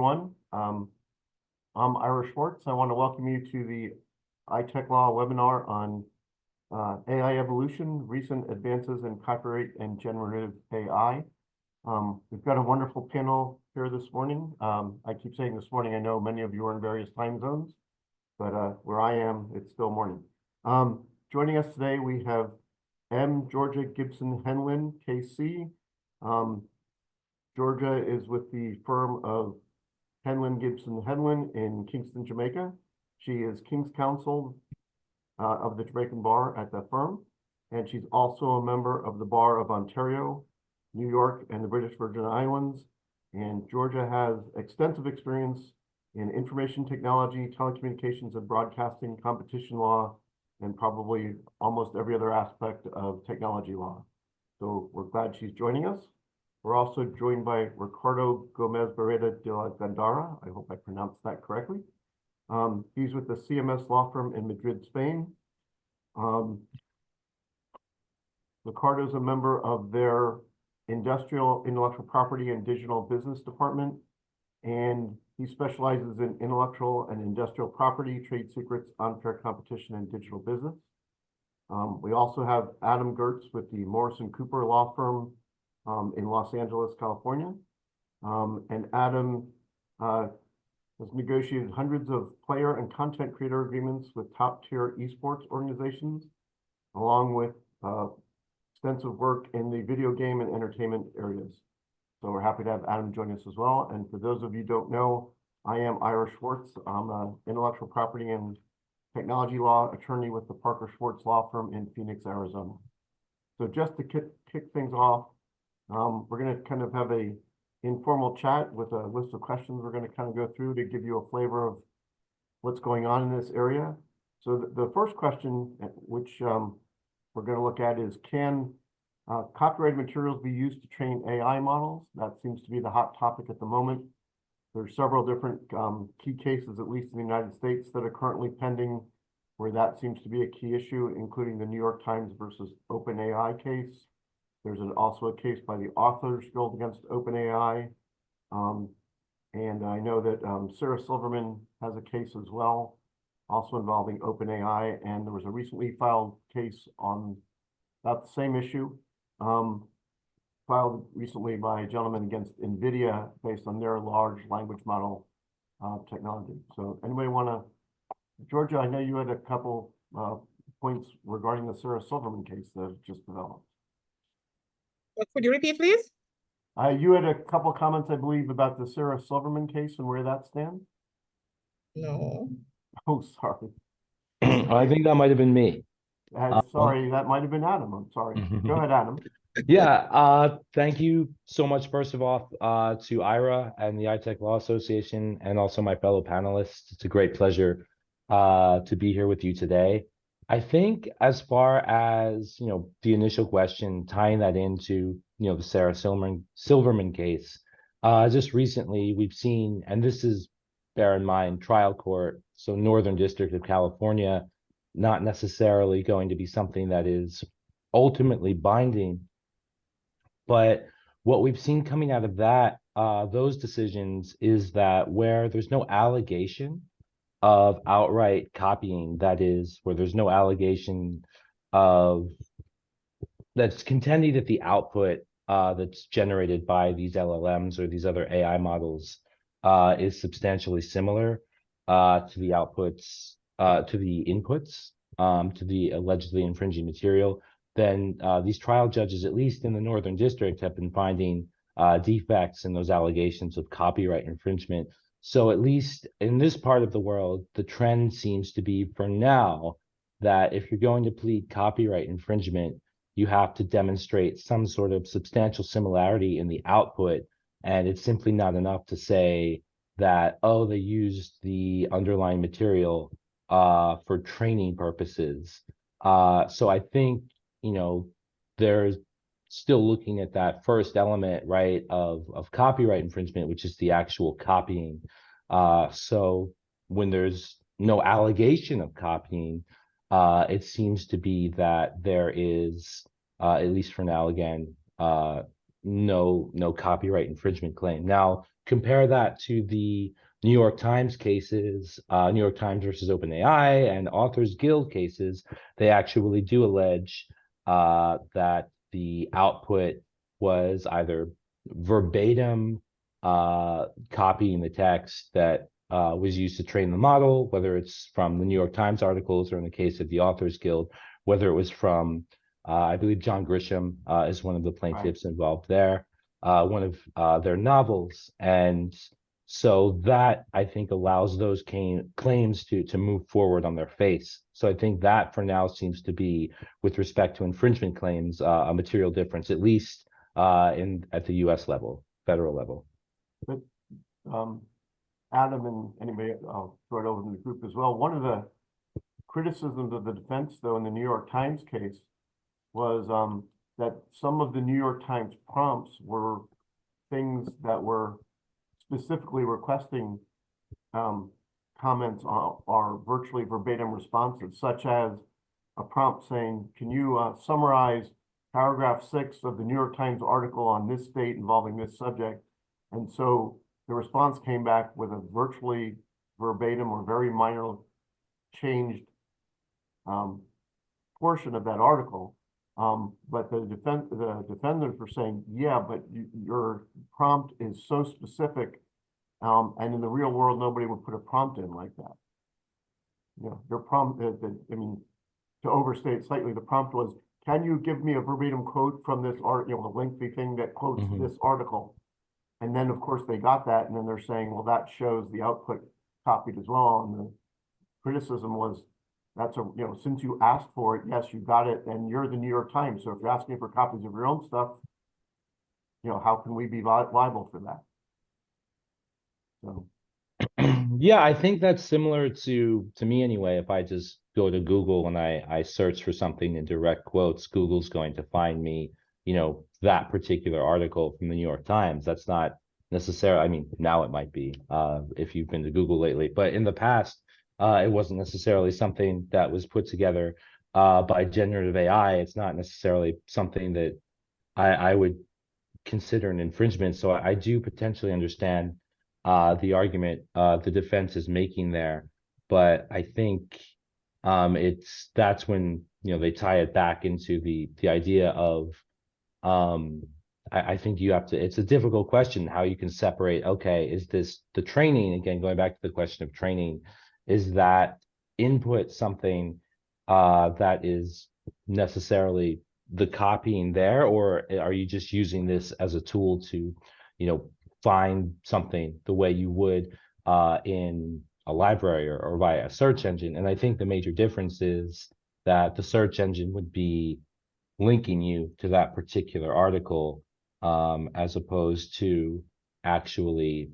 Everyone. I'm Ira Schwartz. I want to welcome you to the iTech Law webinar on AI evolution, recent advances in copyright and generative AI. We've got a wonderful panel here this morning. I keep saying this morning, I know many of you are in various time zones, but where I am, it's still morning. Joining us today, we have M. Georgia Gibson Henlin, KC. Georgia is with the firm of Henlin Gibson Henlin in Kingston, Jamaica. She is King's Counsel of the Jamaican Bar at that firm, and she's also a member of the Bar of Ontario, New York, and the British Virgin Islands. And Georgia has extensive experience in information technology, telecommunications and broadcasting, competition law, and probably almost every other aspect of technology law. So we're glad she's joining us. We're also joined by Ricardo Gomez Barreda de la Gandara. I hope I pronounced that correctly. He's with the CMS law firm in Madrid, Spain. Ricardo's a member of their industrial, intellectual property, and digital business department, and he specializes in intellectual and industrial property, trade secrets, unfair competition, and digital business. We also have Adam Gertz with the Morrison Cooper law firm in Los Angeles, California. And Adam has negotiated hundreds of player and content creator agreements with top-tier esports organizations, along with extensive work in the video game and entertainment areas. So we're happy to have Adam join us as well. And for those of you who don't know, I am Ira Schwartz. I'm an intellectual property and technology law attorney with the Parker Schwartz Law Firm in Phoenix, Arizona. So just to kick things off, we're going to kind of have a informal chat with a list of questions we're going to kind of go through to give you a flavor of what's going on in this area. So the first question, which we're going to look at, is can copyrighted materials be used to train AI models? That seems to be the hot topic at the moment. There's several different key cases, at least in the United States, that are currently pending where that seems to be a key issue, including the New York Times versus OpenAI case. There's also a case by the Authors Guild against OpenAI. And I know that Sarah Silverman has a case as well, also involving OpenAI. And there was a recently filed case on about the same issue, filed recently by a gentleman against NVIDIA based on their large language model technology. So anybody want to, Georgia, I know you had a couple points regarding the Sarah Silverman case that just developed. Could you repeat, please? You had a couple comments, I believe, about the Sarah Silverman case and where that stands. No. Oh, sorry. I think that might have been me. Sorry, that might have been Adam. I'm sorry. Go ahead, Adam. Yeah, thank you so much, first of all, to Ira and the iTech Law Association, and also my fellow panelists. It's a great pleasure to be here with you today. I think as far as, the initial question, tying that into, the Sarah Silverman case, just recently we've seen, and this is, bear in mind, trial court, so Northern District of California, not necessarily going to be something that is ultimately binding. But what we've seen coming out of that, those decisions, is that where there's no allegation of outright copying, that is, where there's no allegation of that's contending that the output that's generated by these LLMs or these other AI models is substantially similar to the outputs, to the inputs, to the allegedly infringing material, then these trial judges, at least in the Northern District, have been finding defects in those allegations of copyright infringement. So at least in this part of the world, the trend seems to be, for now, that if you're going to plead copyright infringement, you have to demonstrate some sort of substantial similarity in the output. And it's simply not enough to say that, oh, they used the underlying material for training purposes. So I think, there's still looking at that first element, right, of copyright infringement, which is the actual copying. So when there's no allegation of copying, it seems to be that there is, at least for now, again, no copyright infringement claim. Now, compare that to the New York Times cases, New York Times versus OpenAI and Authors Guild cases, they actually do allege that the output was either verbatim copying the text that was used to train the model, whether it's from the New York Times articles or in the case of the Authors Guild, whether it was from, I believe John Grisham is one of the plaintiffs involved there, one of their novels. And so that, I think, allows those claims to move forward on their face. So I think that for now seems to be, with respect to infringement claims, a material difference, at least at the US level, federal level. But Adam and anybody, I'll throw it over to the group as well. One of the criticisms of the defense, though, in the New York Times case was that some of the New York Times prompts were things that were specifically requesting comments are virtually verbatim responses, such as a prompt saying, can you summarize paragraph 6 of the New York Times article on this date involving this subject? And so the response came back with a virtually verbatim or very minor changed portion of that article. But the defenders were saying, yeah, but your prompt is so specific, and in the real world, nobody would put a prompt in like that. You know, your prompt, I mean, to overstate slightly, the prompt was, can you give me a verbatim quote from this art, you know, the lengthy thing that quotes this article? And then, of course, they got that, and then they're saying, well, that shows the output copied as well. And the criticism was, that's a, you know, since you asked for it, yes, you got it, and you're the New York Times. So if you're asking for copies of your own stuff, you know, how can we be liable for that? So. Yeah, I think that's similar to me anyway. If I just go to Google and I search for something in direct quotes, Google's going to find me, you know, that particular article from the New York Times. That's not necessarily, I mean, now it might be if you've been to Google lately, but in the past, it wasn't necessarily something that was put together by generative AI. It's not necessarily something that I would consider an infringement. So I do potentially understand the argument the defense is making there, but I think that's when, you know, they tie it back into the idea of I think you have to, it's a difficult question how you can separate, okay, is this the training, again going back to the question of training, is that input something that is necessarily the copying there, or are you just using this as a tool to, you know, find something the way you would in a library or via a search engine? And I think the major difference is that the search engine would be linking you to that particular article as opposed to actually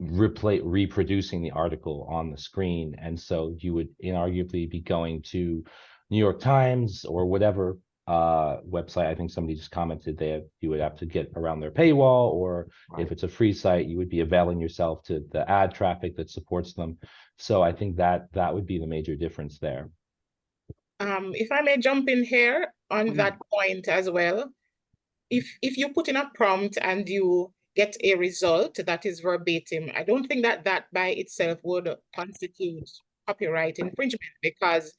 reproducing the article on the screen. And so you would inarguably be going to New York Times or whatever website. I think somebody just commented you would have to get around their paywall, or if it's a free site, you would be availing yourself to the ad traffic that supports them. So I think that would be the major difference there. If I may jump in here on that point as well, if you put in a prompt and you get a result that is verbatim, I don't think that by itself would constitute copyright infringement, because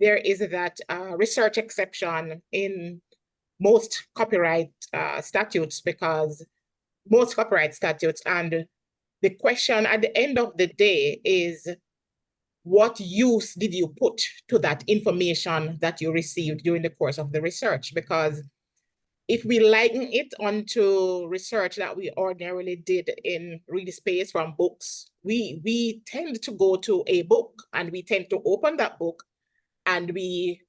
there is that research exception in most copyright statutes, and the question at the end of the day is, what use did you put to that information that you received during the course of the research? Because if we liken it onto research that we ordinarily did in read space from books, we tend to go to a book and we tend to open that book and we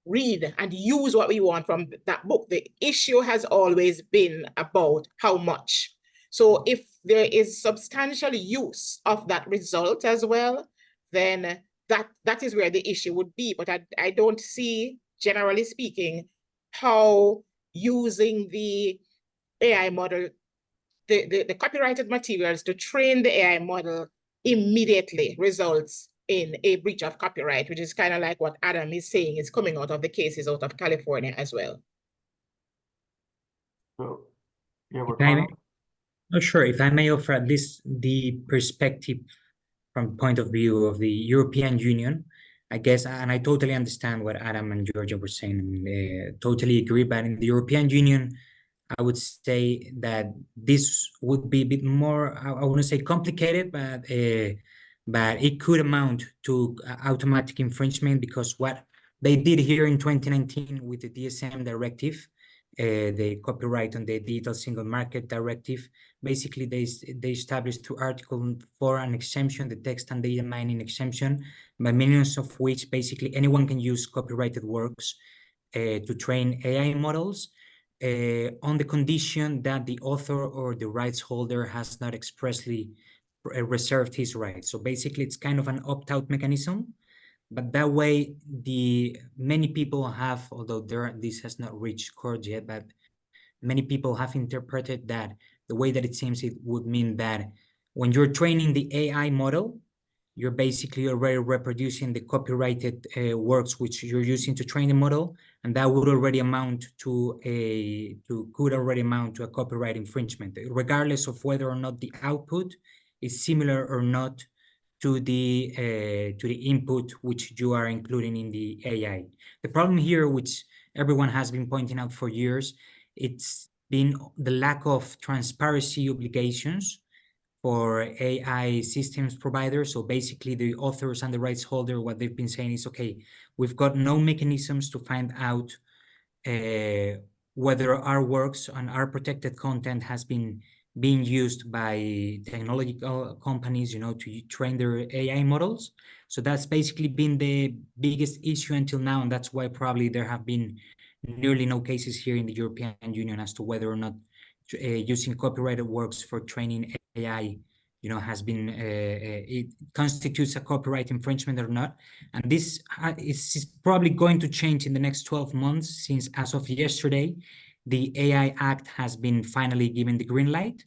read and use what we want from that book. The issue has always been about how much. So if there is substantial use of that result as well, then that is where the issue would be. But I don't see, generally speaking, how using the AI model, the copyrighted materials to train the AI model immediately results in a breach of copyright, which is kind of like what Adam is saying is coming out of the cases out of California as well. So, yeah, we're Oh, sure. If I may offer at least the perspective from point of view of the European Union, I guess, and I totally understand what Adam and Georgia were saying, and totally agree. But in the European Union, I would say that this would be a bit more, I wouldn't say complicated, but it could amount to automatic infringement, because what they did here in 2019 with the DSM directive, the copyright on the digital single market directive, basically they established through Article 4 an exemption, the text and data mining exemption, by millions of which basically anyone can use copyrighted works to train AI models, on the condition that the author or the rights holder has not expressly reserved his rights. So basically, it's kind of an opt-out mechanism, but that way, many people have, although this has not reached court yet, but many people have interpreted that the way that it seems it would mean that when you're training the AI model, you're basically already reproducing the copyrighted works which you're using to train the model, and that would already amount to could already amount to a copyright infringement, regardless of whether or not the output is similar or not to the input which you are including in the AI. The problem here, which everyone has been pointing out for years, it's been the lack of transparency obligations for AI systems providers. So basically the authors and the rights holder, what they've been saying is, okay, we've got no mechanisms to find out whether our works and our protected content has been being used by technological companies, to train their AI models. So that's basically been the biggest issue until now, and that's why probably there have been nearly no cases here in the European Union as to whether or not using copyrighted works for training AI, has been it constitutes a copyright infringement or not. And this is probably going to change in the next 12 months, since as of yesterday, the AI Act has been finally given the green light,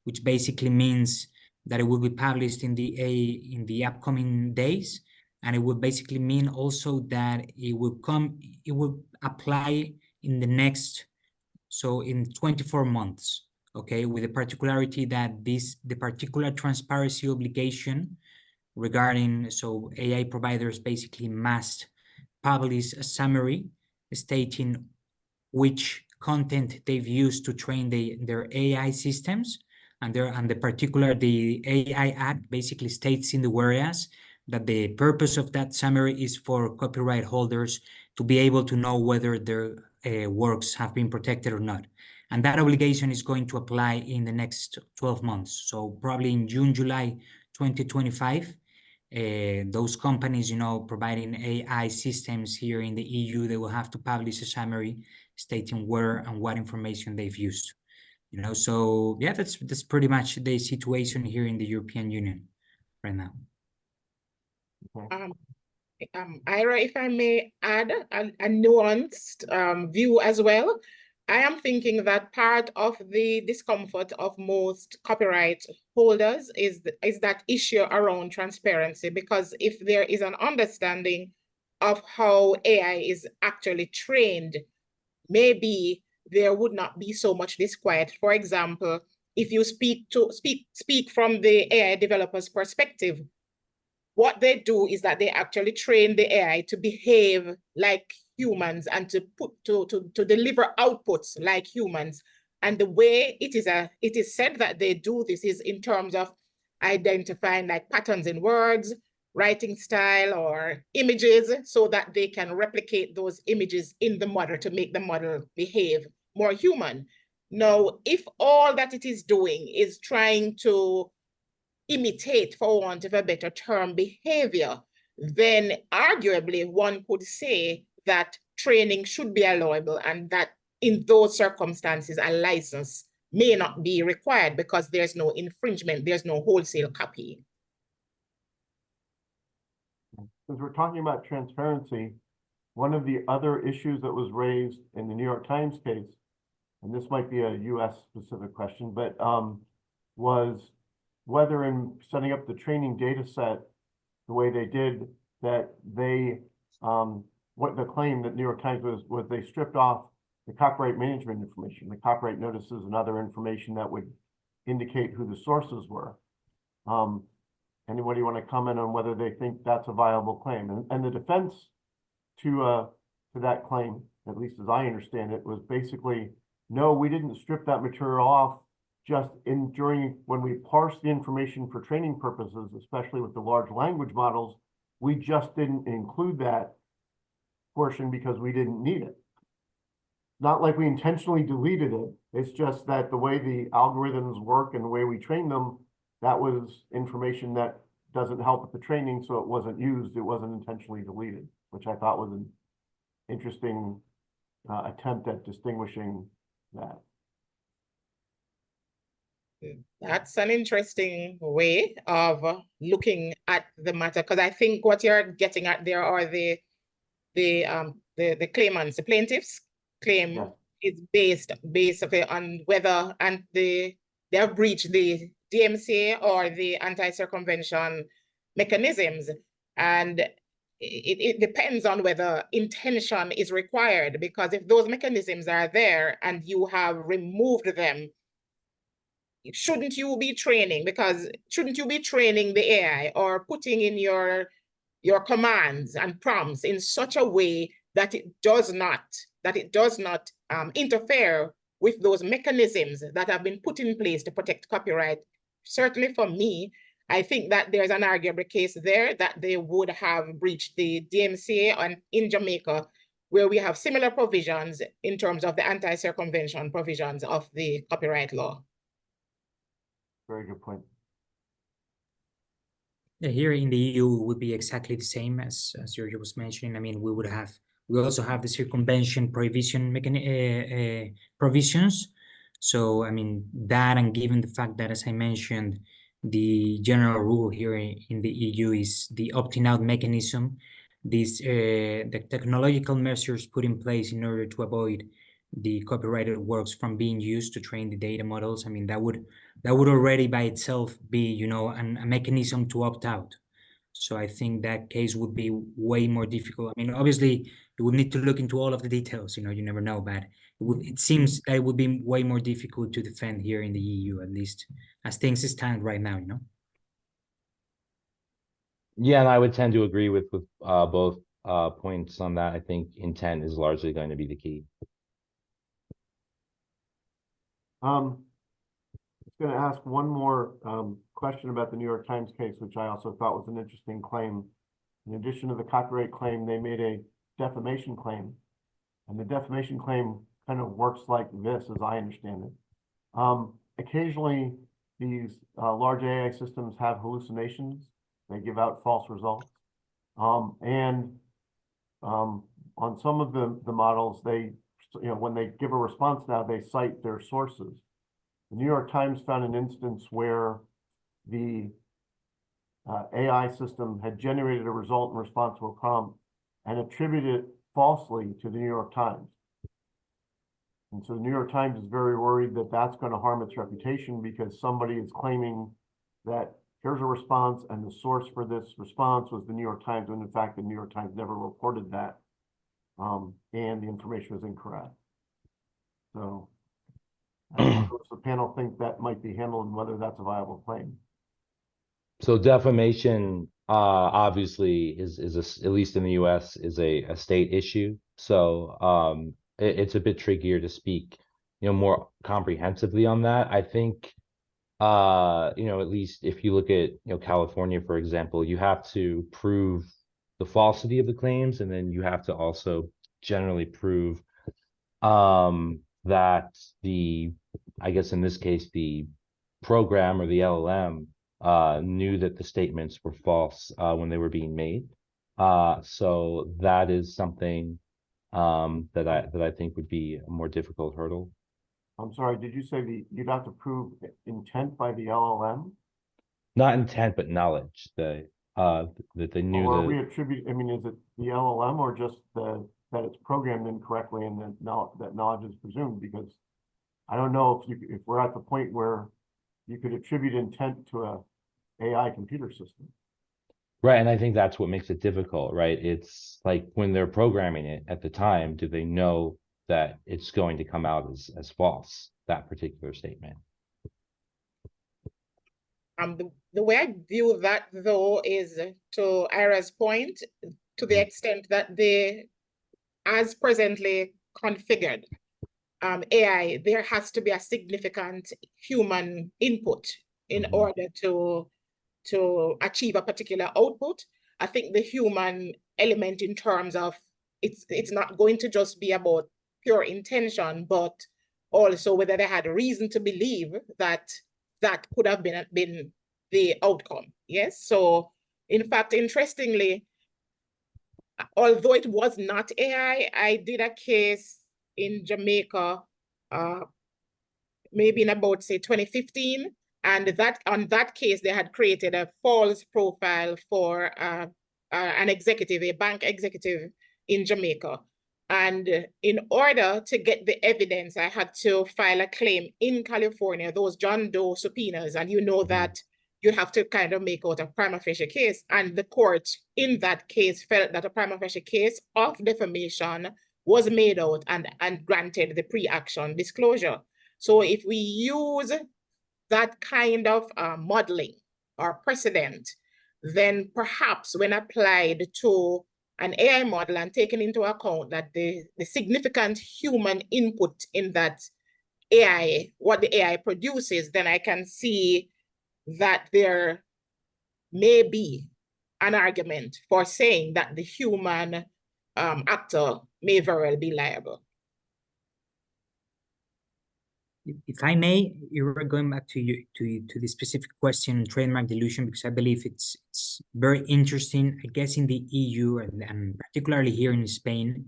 which basically means that it will be published in the upcoming days. And it would basically mean also that it will apply in the next, so in 24 months, okay, with the particularity that the particular transparency obligation regarding, so AI providers basically must publish a summary stating which content they've used to train their AI systems, and the AI Act basically states in the whereas that the purpose of that summary is for copyright holders to be able to know whether their works have been protected or not. And that obligation is going to apply in the next 12 months. So probably in June, July 2025, those companies, providing AI systems here in the EU, they will have to publish a summary stating where and what information they've used. So yeah, that's pretty much the situation here in the European Union right now. Ira, if I may add a nuanced view as well, I am thinking that part of the discomfort of most copyright holders is that issue around transparency, because if there is an understanding of how AI is actually trained, maybe there would not be so much disquiet. For example, if you speak from the AI developer's perspective, what they do is that they actually train the AI to behave like humans and to deliver outputs like humans. And the way it is said that they do this is in terms of identifying like patterns in words, writing style, or images, so that they can replicate those images in the model to make the model behave more human. Now, if all that it is doing is trying to imitate, for want of a better term, behavior, then arguably one could say that training should be allowable, and that in those circumstances, a license may not be required because there's no infringement, there's no wholesale copying. Since we're talking about transparency, one of the other issues that was raised in the New York Times case, and this might be a US specific question, but was whether in setting up the training data set the way they did, that they, what the claim that New York Times was they stripped off the copyright management information, the copyright notices and other information that would indicate who the sources were. Anybody want to comment on whether they think that's a viable claim? And the defense to that claim, at least as I understand it, was basically, no, we didn't strip that material off just during when we parsed the information for training purposes, especially with the large language models, we just didn't include that portion because we didn't need it. Not like we intentionally deleted it. It's just that the way the algorithms work and the way we train them, that was information that doesn't help with the training, so it wasn't used. It wasn't intentionally deleted, which I thought was an interesting attempt at distinguishing that. That's an interesting way of looking at the matter, because I think what you're getting at there are the claimants, the plaintiffs claim Yes. is based basically on whether they have breached the DMCA or the anti-circumvention mechanisms. And it depends on whether intention is required, because if those mechanisms are there and you have removed them, shouldn't you be training? Because shouldn't you be training the AI or putting in your commands and prompts in such a way that it does not interfere with those mechanisms that have been put in place to protect copyright? Certainly for me, I think that there's an arguable case there that they would have breached the DMCA and in Jamaica, where we have similar provisions in terms of the anti-circumvention provisions of the copyright law. Very good point. Here in the EU would be exactly the same as Giorgio was mentioning. I mean, we also have the circumvention prohibition provisions. So, I mean, that, and given the fact that, as I mentioned, the general rule here in the EU is the opting out mechanism, the technological measures put in place in order to avoid the copyrighted works from being used to train the data models. I mean, that would already by itself be, a mechanism to opt out. So I think that case would be way more difficult. I mean, obviously, you would need to look into all of the details, you never know, but it seems that it would be way more difficult to defend here in the EU, at least as things stand right now, Yeah, and I would tend to agree with both points on that. I think intent is largely going to be the key. I'm going to ask one more question about the New York Times case, which I also thought was an interesting claim. In addition to the copyright claim, they made a defamation claim. And the defamation claim kind of works like this, as I understand it. Occasionally, these large AI systems have hallucinations. They give out false results. On some of the models, they, when they give a response now, they cite their sources. The New York Times found an instance where the AI system had generated a result in response to a prompt and attributed it falsely to the New York Times. And so the New York Times is very worried that that's going to harm its reputation, because somebody is claiming that here's a response and the source for this response was the New York Times, when in fact the New York Times never reported that, and the information was incorrect. So I don't know if the panel think that might be handled and whether that's a viable claim. So defamation, obviously, is at least in the U.S. is a state issue. So it's a bit trickier to speak, more comprehensively on that. I think, at least if you look at California, for example, you have to prove the falsity of the claims, and then you have to also generally prove that I guess in this case, the program or the LLM knew that the statements were false when they were being made. So that is something that I think would be a more difficult hurdle. I'm sorry, did you say you'd have to prove intent by the LLM? Not intent, but knowledge that they knew Or that. we attribute, I mean, is it the LLM or just that it's programmed incorrectly and that knowledge is presumed? Because I don't know if we're at the point where you could attribute intent to a AI computer system. Right, and I think that's what makes it difficult, right? It's like when they're programming it at the time, do they know that it's going to come out as false, that particular statement? The way I view that, though, is to Ira's point, to the extent that as presently configured, AI, there has to be a significant human input in order to achieve a particular output. I think the human element in terms of it's not going to just be about pure intention, but also whether they had reason to believe that that could have been the outcome. Yes. So in fact, interestingly, although it was not AI, I did a case in Jamaica, maybe in about, say, 2015. And on that case, they had created a false profile for an executive, a bank executive in Jamaica. And in order to get the evidence, I had to file a claim in California, those John Doe subpoenas. And you know that you have to kind of make out a prima facie case. And the court in that case felt that a prima facie case of defamation was made out and granted the pre-action disclosure. So if we use that kind of modeling or precedent, then perhaps when applied to an AI model and taken into account that the significant human input in that AI, what the AI produces, then I can see that there may be an argument for saying that the human actor may very well be liable. If I may, you're going back to you to the specific question, trademark dilution, because I believe it's very interesting. I guess in the EU and particularly here in Spain,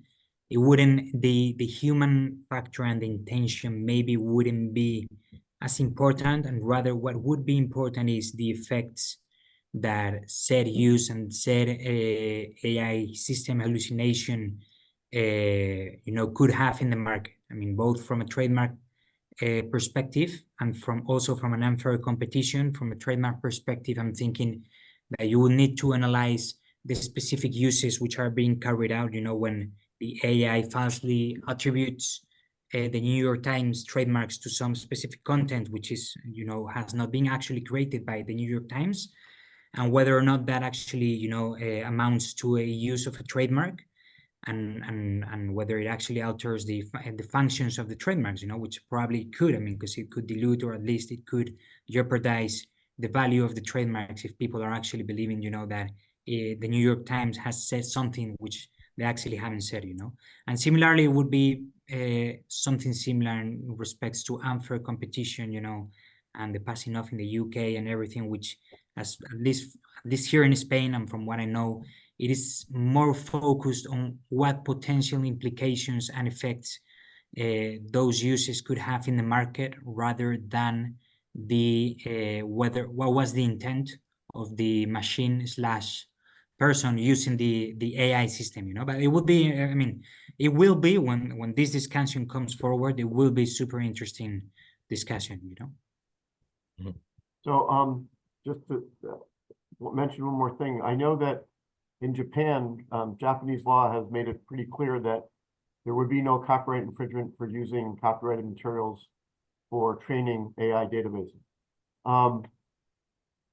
it wouldn't the human factor and the intention maybe wouldn't be as important, and rather what would be important is the effects that said use and said AI system hallucination, could have in the market. I mean, both from a trademark perspective and also from an unfair competition. From a trademark perspective, I'm thinking that you will need to analyze the specific uses which are being carried out, when the AI falsely attributes the New York Times trademarks to some specific content, which is, has not been actually created by the New York Times, and whether or not that actually, amounts to a use of a trademark. And whether it actually alters the functions of the trademarks, which probably could, because it could dilute, or at least it could jeopardize the value of the trademarks if people are actually believing, that the New York Times has said something which they actually haven't said, And similarly, it would be something similar in respects to unfair competition, and the passing off in the UK and everything, which at least here in Spain, and from what I know, it is more focused on what potential implications and effects those uses could have in the market, rather than the what was the intent of the machine/person using the AI system, But it would be, it will be when this discussion comes forward, it will be super interesting discussion, So just to mention one more thing, I know that in Japan, Japanese law has made it pretty clear that there would be no copyright infringement for using copyrighted materials for training AI databases.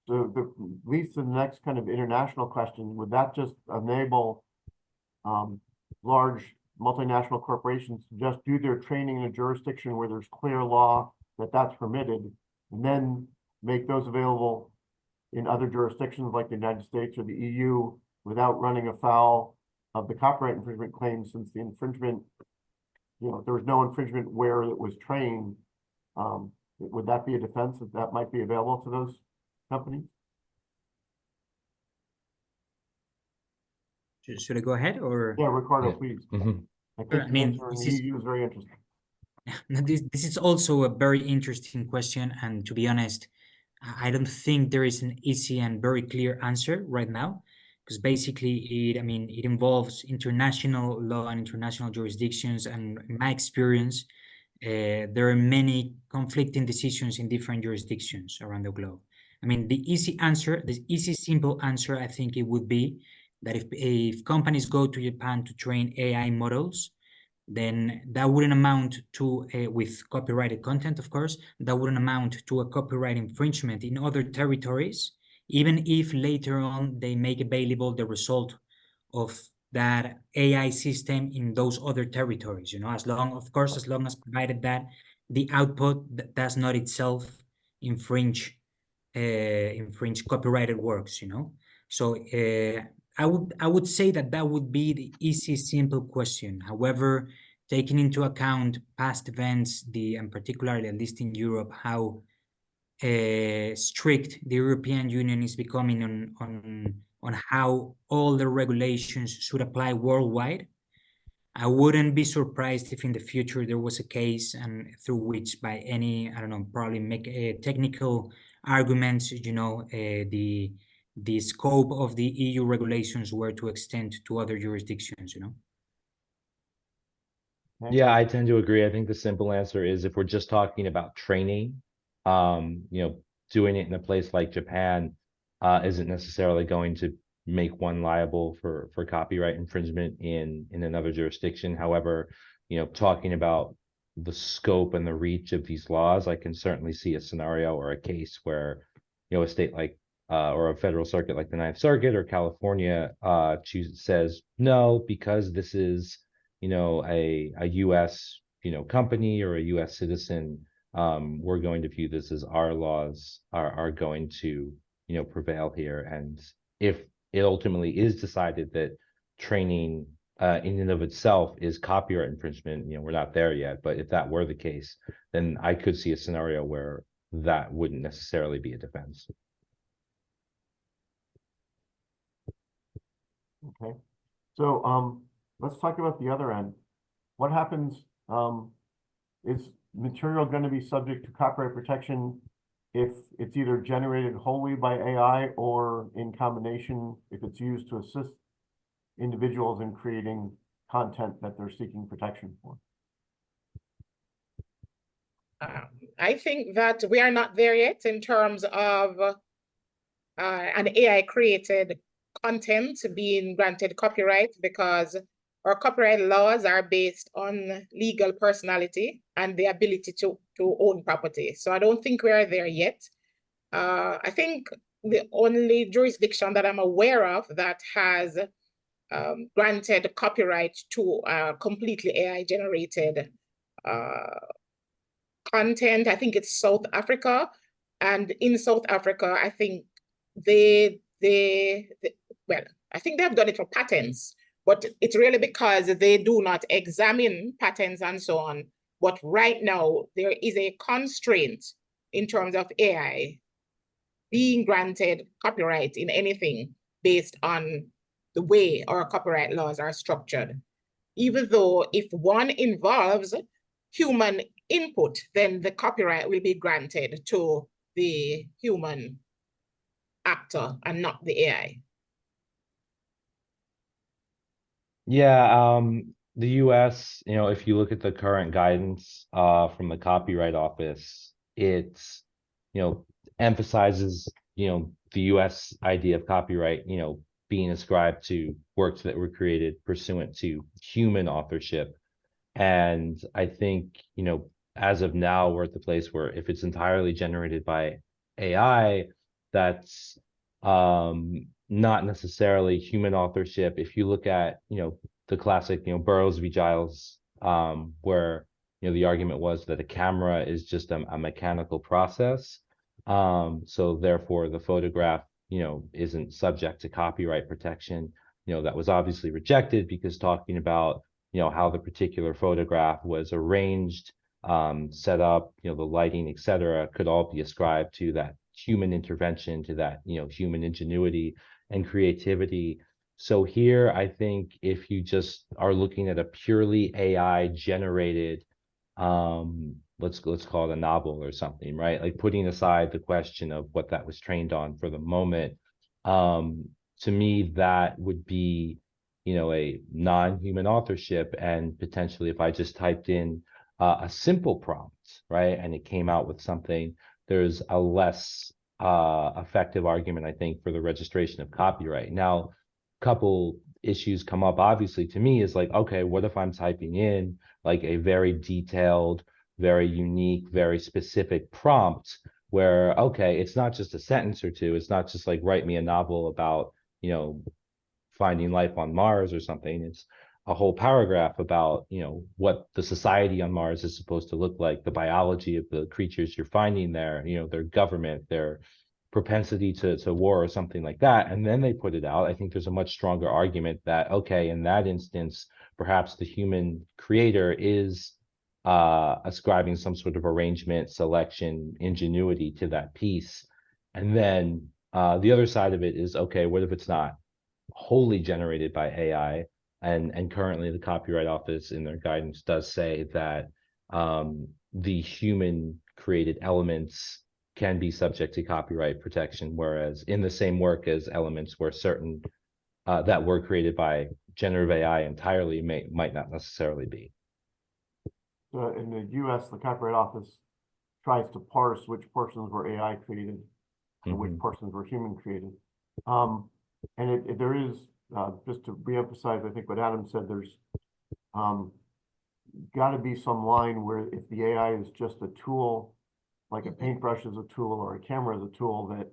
So leads to the next kind of international question: would that just enable large multinational corporations to just do their training in a jurisdiction where there's clear law that that's permitted, and then make those available in other jurisdictions like the United States or the EU, without running afoul of the copyright infringement claims, since the infringement, there was no infringement where it was trained? Would that be a defense that might be available to those companies? Should I go ahead, or? Yeah, Ricardo, please. I think I mean, the EU is very interesting. This is also a very interesting question, and to be honest, I don't think there is an easy and very clear answer right now, because basically it involves international law and international jurisdictions, and in my experience, there are many conflicting decisions in different jurisdictions around the globe. The easy, simple answer, I think it would be that if companies go to Japan to train AI models, then that wouldn't amount to, with copyrighted content, of course, that wouldn't amount to a copyright infringement in other territories, even if later on they make available the result of that AI system in those other territories, as long, of course, as long as provided that the output does not itself infringe copyrighted works, So I would say that would be the easy, simple question. However, taking into account past events, and particularly at least in Europe, how strict the European Union is becoming on how all the regulations should apply worldwide, I wouldn't be surprised if in the future there was a case and through which by any, I don't know, probably make technical arguments, the scope of the EU regulations were to extend to other jurisdictions, Okay. Yeah, I tend to agree. I think the simple answer is if we're just talking about training, doing it in a place like Japan isn't necessarily going to make one liable for copyright infringement in another jurisdiction. However, talking about the scope and the reach of these laws, I can certainly see a scenario or a case where, a state like or a federal circuit like the Ninth Circuit or California says no, because this is a U.S. company or a U.S. citizen, we're going to view this as our laws are going to prevail here. And if it ultimately is decided that training in and of itself is copyright infringement, we're not there yet, but if that were the case, then I could see a scenario where that wouldn't necessarily be a defense. Okay, so let's talk about the other end. What happens, is material going to be subject to copyright protection if it's either generated wholly by AI or in combination if it's used to assist individuals in creating content that they're seeking protection for? I think that we are not there yet in terms of an AI created content being granted copyright, because our copyright laws are based on legal personality and the ability to own property. So I don't think we are there yet. I think the only jurisdiction that I'm aware of that has granted copyright to completely AI generated content, I think it's South Africa. And in South Africa, I think well, I think they've done it for patents, but it's really because they do not examine patents and so on. But right now, there is a constraint in terms of AI being granted copyright in anything based on the way our copyright laws are structured. Even though if one involves human input, then the copyright will be granted to the human actor and not the AI. Yeah, the US, if you look at the current guidance from the Copyright Office, it's, emphasizes, the US idea of copyright, being ascribed to works that were created pursuant to human authorship. And I think, as of now, we're at the place where if it's entirely generated by AI, that's not necessarily human authorship. If you look at, the classic, Burroughs v. Giles, where, the argument was that a camera is just a mechanical process. So therefore the photograph, isn't subject to copyright protection. That was obviously rejected because talking about, how the particular photograph was arranged, set up, the lighting, etc., could all be ascribed to that human intervention, to that, human ingenuity and creativity. So here, I think if you just are looking at a purely AI generated, let's call it a novel or something, right? Like putting aside the question of what that was trained on for the moment, to me, that would be, a non-human authorship. And potentially if I just typed in a simple prompt, right, and it came out with something, there's a less effective argument, I think, for the registration of copyright. Now, couple issues come up, obviously, to me is like, okay, what if I'm typing in like a very detailed, very unique, very specific prompt where, okay, it's not just a sentence or two. It's not just like write me a novel about, you know, finding life on Mars or something. It's a whole paragraph about, you know, what the society on Mars is supposed to look like, the biology of the creatures you're finding there, you know, their government, their propensity to war or something like that. And then they put it out. I think there's a much stronger argument that, okay, in that instance, perhaps the human creator is ascribing some sort of arrangement, selection, ingenuity to that piece. And then the other side of it is, okay, what if it's not wholly generated by AI? And currently the Copyright Office in their guidance does say that the human created elements can be subject to copyright protection, whereas in the same work as elements where certain that were created by generative AI entirely might not necessarily be. In the US, the Copyright Office tries to parse which portions were AI created and which portions were human created. And there is, just to reemphasize, I think what Adam said, there's got to be some line where if the AI is just a tool, like a paintbrush is a tool or a camera is a tool, that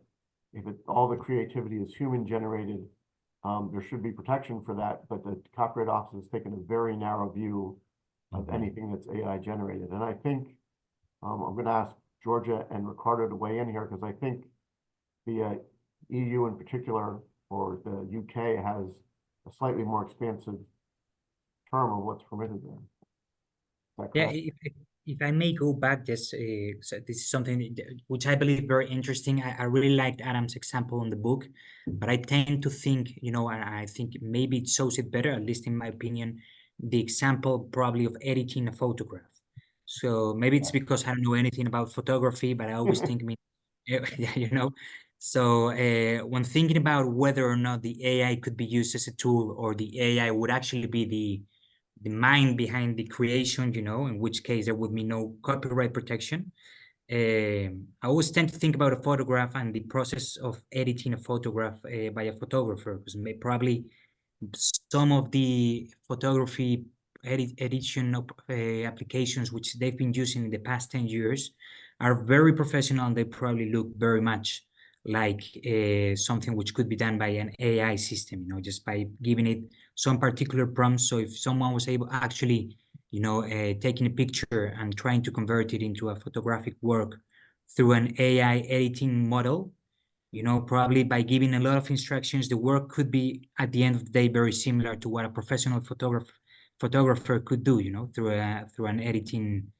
if all the creativity is human generated, there should be protection for that. But the Copyright Office has taken a very narrow view of anything that's AI generated. And I think I'm going to ask Georgia and Ricardo to weigh in here, because I think the EU in particular, or the UK, has a slightly more expansive term of what's permitted there. Is that Yeah, correct? if I may go back, just so this is something which I believe very interesting. I really liked Adam's example in the book, but I tend to think, you know, and I think maybe it shows it better, at least in my opinion, the example probably of editing a photograph. So maybe it's because I don't know anything about photography, but I always think, yeah, you know. So when thinking about whether or not the AI could be used as a tool, or the AI would actually be the mind behind the creation, you know, in which case there would be no copyright protection. I always tend to think about a photograph and the process of editing a photograph by a photographer, because probably some of the photography edition applications which they've been using in the past 10 years are very professional, and they probably look very much like something which could be done by an AI system, you know, just by giving it some particular prompts. So if someone was able actually, you know, taking a picture and trying to convert it into a photographic work through an AI editing model, you know, probably by giving a lot of instructions, the work could be at the end of the day very similar to what a professional photographer could do, you know, through an editing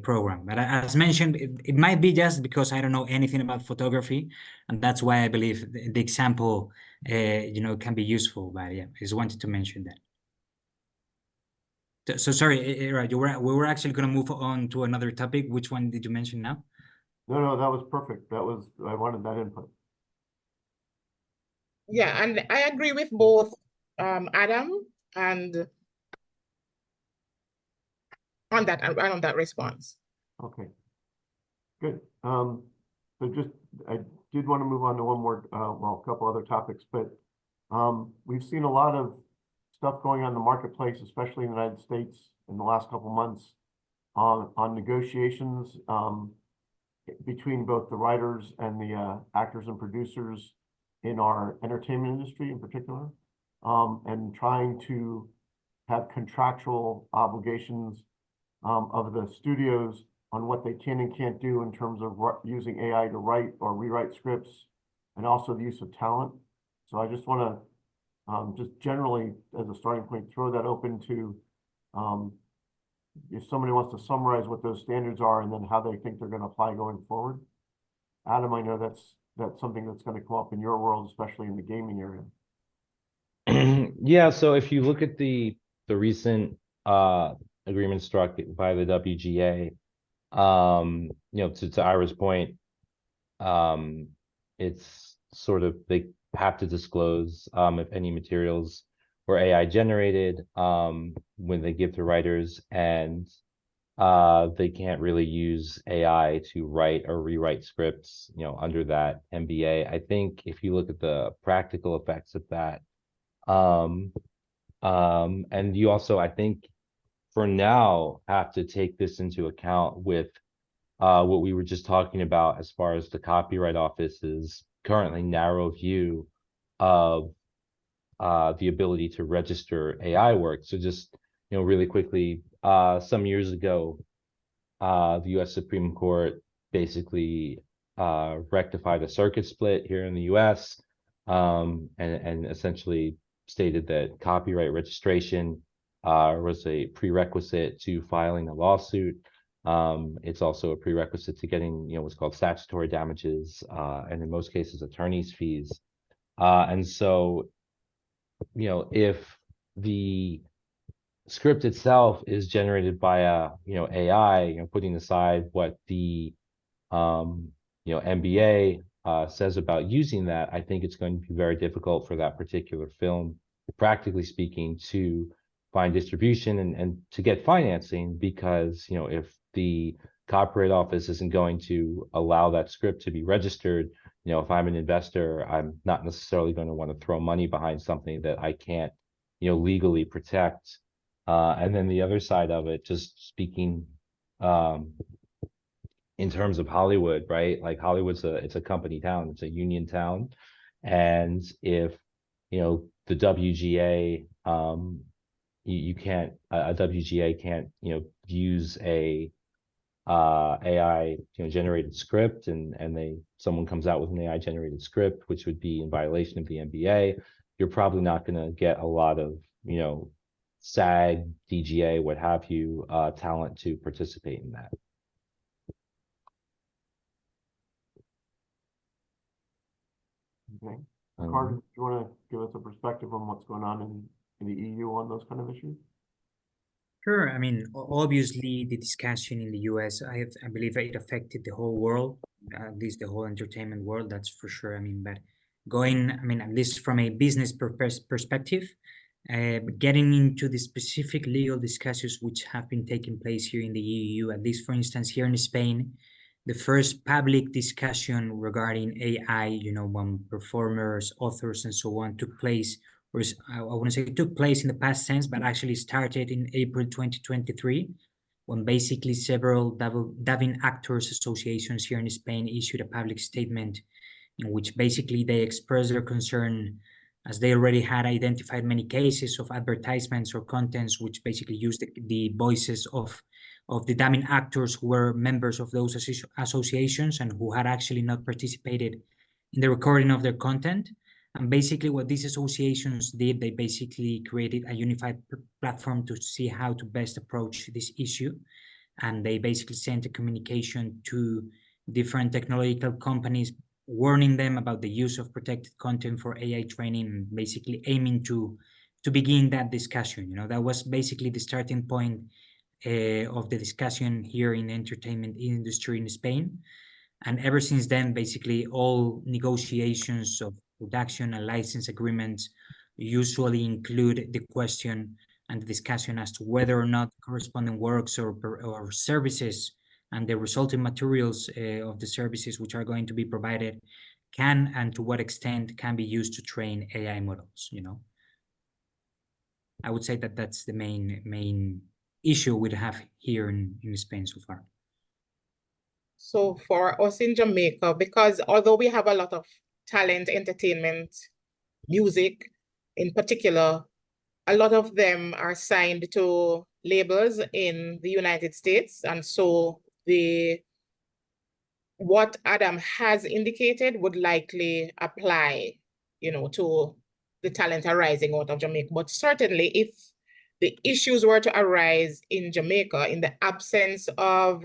program. But as mentioned, it might be just because I don't know anything about photography, and that's why I believe the example, you know, can be useful. But yeah, I just wanted to mention that. So sorry, right, we were actually going to move on to another topic. Which one did you mention now? No, that was perfect. I wanted that input. Yeah, and I agree with both Adam and on that response. Okay, good. So I did want to move on to one more, well, a couple other topics, but we've seen a lot of stuff going on in the marketplace, especially in the United States, in the last couple months on negotiations between both the writers and the actors and producers in our entertainment industry in particular, and trying to have contractual obligations of the studios on what they can and can't do in terms of using AI to write or rewrite scripts, and also the use of talent. So I just want to just generally, as a starting point, throw that open to if somebody wants to summarize what those standards are and then how they think they're going to apply going forward. Adam, I know that's something that's going to come up in your world, especially in the gaming area. Yeah, so if you look at the recent agreement struck by the WGA, you know, to Ira's point, it's sort of they have to disclose if any materials were AI generated when they give to writers, and they can't really use AI to write or rewrite scripts, you know, under that MBA. I think if you look at the practical effects of that, Um, and you also, I think, for now, have to take this into account with what we were just talking about as far as the Copyright Office's currently narrow view of the ability to register AI work. So just, really quickly, some years ago, the U.S. Supreme Court basically rectified a circuit split here in the U.S. And essentially stated that copyright registration was a prerequisite to filing a lawsuit. It's also a prerequisite to getting, what's called statutory damages, and in most cases, attorney's fees. And so, if the script itself is generated by AI, putting aside what the NBA says about using that, I think it's going to be very difficult for that particular film, practically speaking, to find distribution and to get financing, because if the Copyright Office isn't going to allow that script to be registered, if I'm an investor, I'm not necessarily going to want to throw money behind something that I can't legally protect. And then the other side of it, just speaking in terms of Hollywood, right? Like Hollywood's it's a company town, it's a union town. And if, the WGA, you can't, a WGA can't, use a AI, generated script, and someone comes out with an AI generated script, which would be in violation of the NBA, you're probably not going to get a lot of, SAG, DGA, what have you, talent to participate in that. Okay. Carter, do you want to give us a perspective on what's going on in the EU on those kind of issues? Sure. I mean, obviously, the discussion in the US, I believe it affected the whole world, at least the whole entertainment world, that's for sure. I mean, but at least from a business perspective, getting into the specific legal discussions which have been taking place here in the EU, at least for instance, here in Spain, the first public discussion regarding AI, when performers, authors, and so on took place, or I wouldn't say it took place in the past tense, but actually started in April 2023, when basically several dubbing actors associations here in Spain issued a public statement in which basically they expressed their concern, as they already had identified many cases of advertisements or contents which basically used the voices of the dubbing actors who were members of those associations and who had actually not participated in the recording of their content. And basically what these associations did, they basically created a unified platform to see how to best approach this issue. And they basically sent a communication to different technological companies, warning them about the use of protected content for AI training, and basically aiming to begin that discussion. That was basically the starting point of the discussion here in the entertainment industry in Spain. And ever since then, basically all negotiations of production and license agreements usually include the question and the discussion as to whether or not corresponding works or services and the resulting materials of the services which are going to be provided can, and to what extent, can be used to train AI models. I would say that that's the main issue we have here in Spain so far. So for us in Jamaica, because although we have a lot of talent, entertainment, music in particular, a lot of them are signed to labels in the United States. And so what Adam has indicated would likely apply, to the talent arising out of Jamaica. But certainly if the issues were to arise in Jamaica in the absence of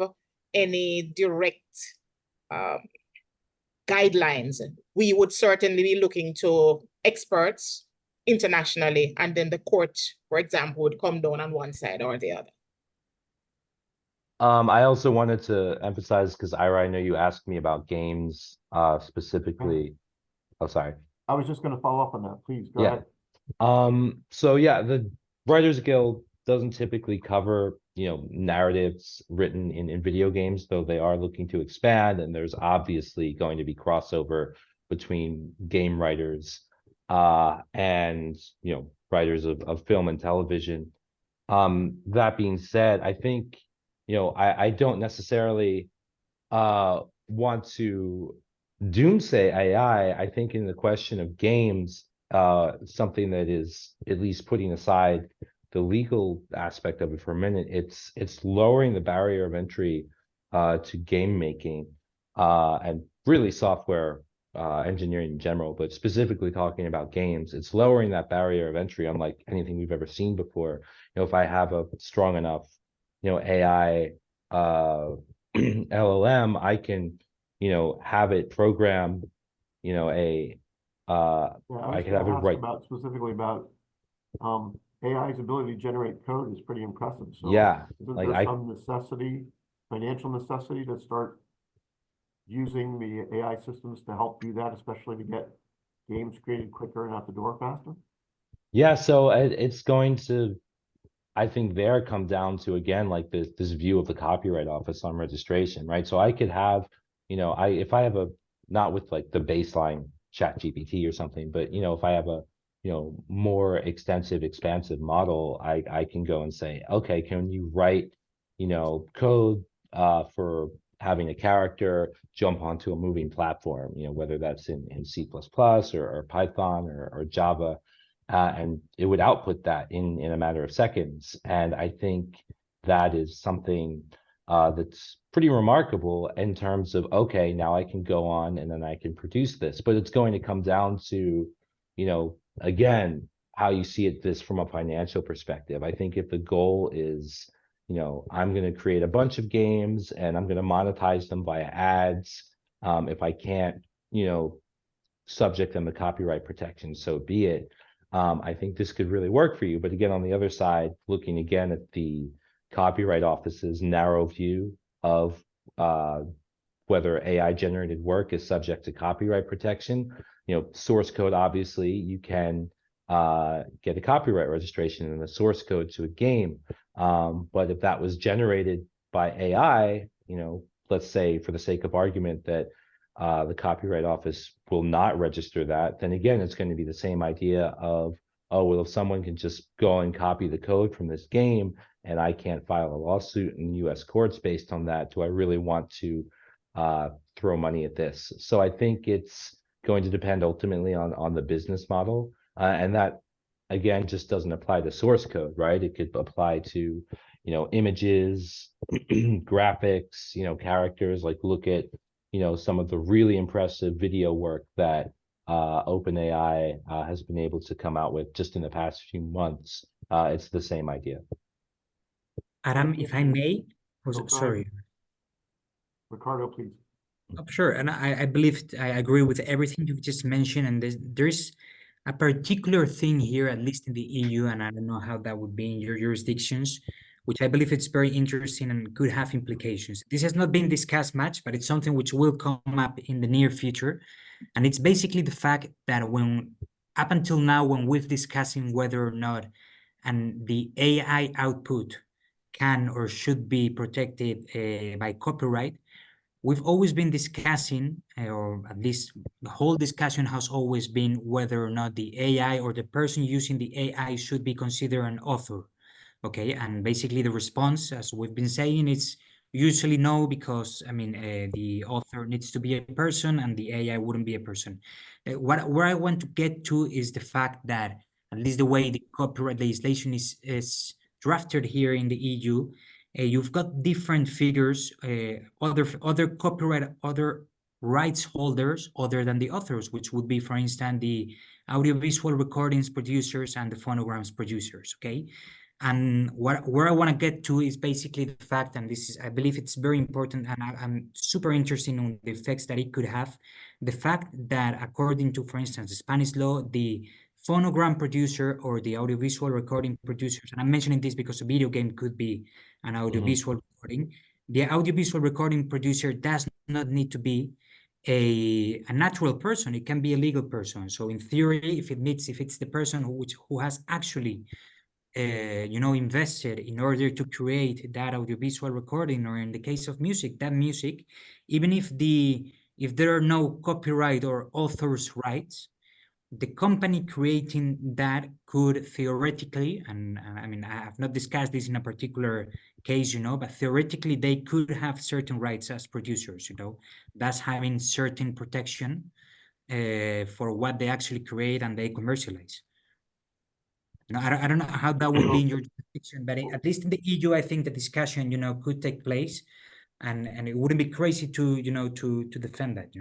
any direct guidelines, we would certainly be looking to experts internationally, and then the court, for example, would come down on one side or the other. I also wanted to emphasize, because Ira, I know you asked me about games specifically. Oh, sorry. I was just going to follow up on that. Please go ahead. So yeah, the Writers Guild doesn't typically cover, narratives written in video games, though they are looking to expand, and there's obviously going to be crossover between game writers and writers of film and television. That being said, I think I don't necessarily want to doomsay AI. I think in the question of games, something that is, at least putting aside the legal aspect of it for a minute, it's lowering the barrier of entry to game making and really software engineering in general, but specifically talking about games. It's lowering that barrier of entry unlike anything we've ever seen before. If I have a strong enough AI LLM, I can have it program a Yeah, I I was could have it gonna ask write. about, specifically about, AI's ability to generate code is pretty impressive, so. Yeah, Isn't like there some necessity, financial necessity to start using the AI systems to help do that, especially to get games created quicker and out the door faster? yeah, so it's going to, I think, there come down to, again, like this view of the Copyright Office on registration, right? So I could have, if I have a, not with like the baseline Chat GPT or something, but if I have a more extensive, expansive model, I can go and say, okay, can you write code for having a character jump onto a moving platform, whether that's in C++ or Python or Java, and it would output that in a matter of seconds. And I think that is something that's pretty remarkable in terms of, okay, now I can go on and then I can produce this. But it's going to come down to, again, how you see it this from a financial perspective. I think if the goal is, I'm going to create a bunch of games and I'm going to monetize them via ads. If I can't, subject them to copyright protection, so be it. I think this could really work for you. But again, on the other side, looking again at the Copyright Office's narrow view of whether AI generated work is subject to copyright protection, source code, obviously, you can get a copyright registration in the source code to a game. But if that was generated by AI, let's say for the sake of argument that the Copyright Office will not register that, then again, it's going to be the same idea of, oh, well, if someone can just go and copy the code from this game and I can't file a lawsuit in US courts based on that, do I really want to throw money at this? So I think it's going to depend ultimately on the business model. And that, again, just doesn't apply to source code, right? It could apply to, images, graphics, characters. Like look at, some of the really impressive video work that OpenAI has been able to come out with just in the past few months. It's the same idea. Adam, if I may, Oh, go ahead. sorry. Ricardo, please. Sure, and I believe I agree with everything you've just mentioned, and there's a particular thing here, at least in the EU, and I don't know how that would be in your jurisdictions, which I believe it's very interesting and could have implications. This has not been discussed much, but it's something which will come up in the near future, and it's basically the fact that up until now, when we've discussing whether or not and the AI output can or should be protected by copyright, we've always been discussing, or at least the whole discussion has always been whether or not the AI or the person using the AI should be considered an author. Okay, and basically the response, as we've been saying, is usually no, because the author needs to be a person and the AI wouldn't be a person. Where I want to get to is the fact that, at least the way the copyright legislation is drafted here in the EU, you've got different figures, other copyright, other rights holders other than the authors, which would be, for instance, the audiovisual recordings producers and the phonograms producers. Okay, and where I want to get to is basically the fact, and this is, I believe it's very important, and I'm super interested in the effects that it could have. The fact that, according to, for instance, the Spanish law, the phonogram producer or the audiovisual recording producers, and I'm mentioning this because a video game could be an audiovisual recording, the audiovisual recording producer does not need to be a natural person. It can be a legal person. So in theory, if it's the person who has actually invested in order to create that audiovisual recording, or in the case of music, that music, even if there are no copyright or author's rights, the company creating that could theoretically, and I mean, I have not discussed this in a particular case, but theoretically they could have certain rights as producers, thus having certain protection for what they actually create and they commercialize. I don't know how that would be in your jurisdiction, but at least in the EU, I think the discussion, could take place, and it wouldn't be crazy to, to defend that,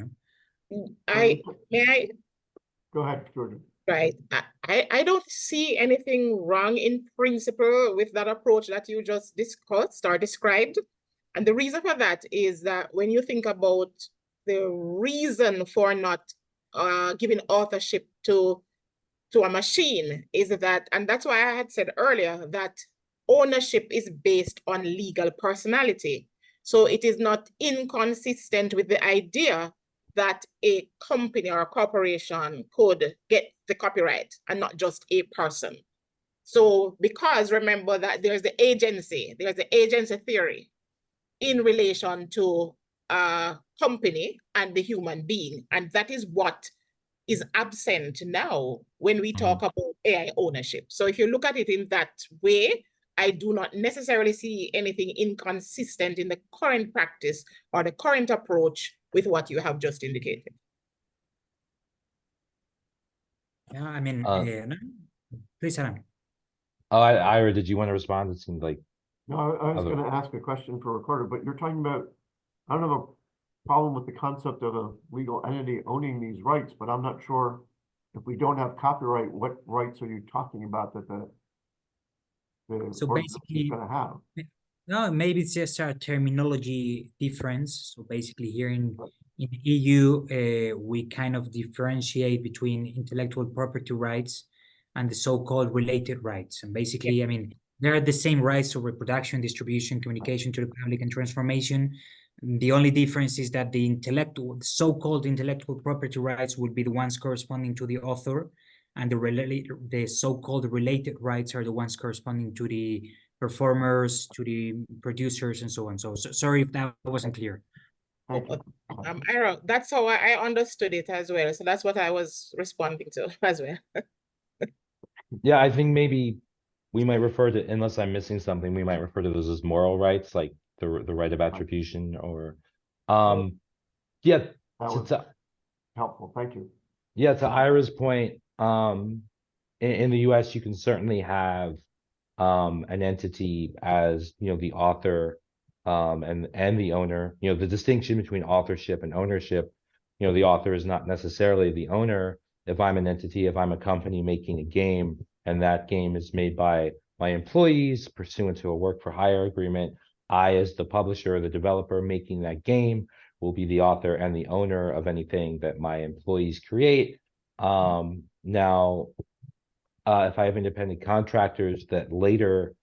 May I? Go ahead, Georgia. Right. I don't see anything wrong in principle with that approach that you just discussed or described. And the reason for that is that when you think about the reason for not giving authorship to a machine is that, and that's why I had said earlier that ownership is based on legal personality. So it is not inconsistent with the idea that a company or a corporation could get the copyright and not just a person. So because remember that there's the agency theory in relation to a company and the human being. And that is what is absent now when we talk about AI ownership. So if you look at it in that way, I do not necessarily see anything inconsistent in the current practice or the current approach with what you have just indicated. Yeah, I mean, no, please, Adam. Oh, Ira, did you want to respond? It seemed like No, I was Other- going to ask a question for Ricardo, but you're talking about, I don't have a problem with the concept of a legal entity owning these rights, but I'm not sure if we don't have copyright, what rights are you talking about that the So organization is basically, going to have? no, maybe it's just a terminology difference. So basically here in the EU, we kind of differentiate between intellectual property rights and the so-called related rights. And basically, I mean, they're the same rights to reproduction, distribution, communication to the public, and transformation. The only difference is that the so-called intellectual property rights would be the ones corresponding to the author, and the so-called related rights are the ones corresponding to the performers, to the producers, and so on. So sorry if that wasn't clear. Thank you. Ira, that's how I understood it as well. So that's what I was responding to as well. yeah, I think maybe we might refer to, unless I'm missing something, we might refer to those as moral rights, like the right of attribution or yeah, That was helpful. Thank you. yeah, to Ira's point, in the US you can certainly have an entity as the author and the owner. The distinction between authorship and ownership, the author is not necessarily the owner. If I'm an entity, if I'm a company making a game and that game is made by my employees pursuant to a work for hire agreement, I, as the publisher or the developer making that game, will be the author and the owner of anything that my employees create. Now, if I have independent contractors that later